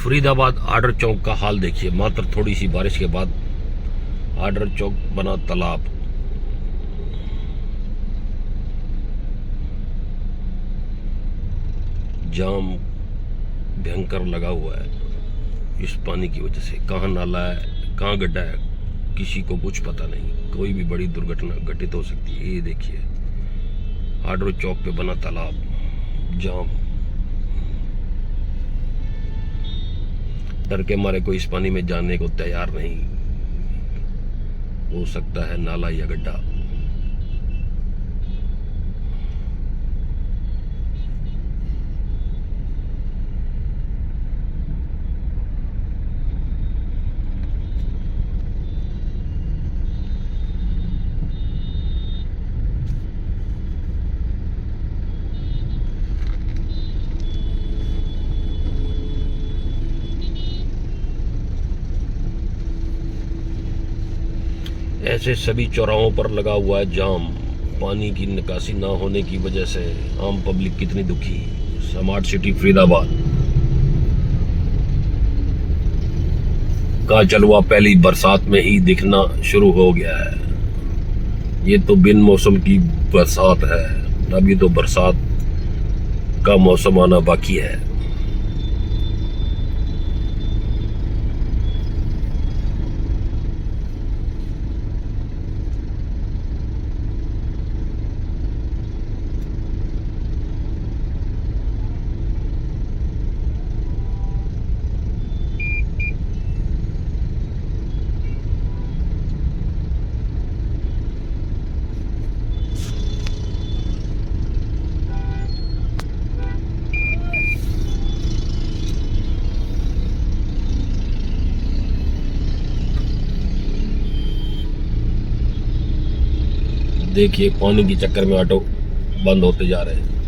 Faridabad order चौक का हाल देखिए। मात्र थोड़ी सी बारिश के बाद आर्डर चौक बना तालाब। जाम भयंकर लगा हुआ है इस पानी की वजह से। कहाँ नाला है, कहाँ गड्ढा है, किसी को कुछ पता नहीं। कोई भी बड़ी दुर्घटना घटित हो सकती है। ये देखिए आर्डर चौक पे बना तालाब, जाम। डर के मारे कोई इस पानी में जाने को तैयार नहीं। हो सकता है नाला या गड्ढा। ऐसे सभी चौराहों पर लगा हुआ है जाम। पानी की निकासी ना होने की वजह से आम पब्लिक कितनी दुखी। स्मार्ट सिटी फरीदाबाद का जलवा पहली बरसात में ही दिखना शुरू हो गया है। ये तो बिन मौसम की बरसात है। अभी तो बरसात का मौसम आना बाकी है। देखिए पानी के चक्कर में ऑटो बंद होते जा रहे हैं।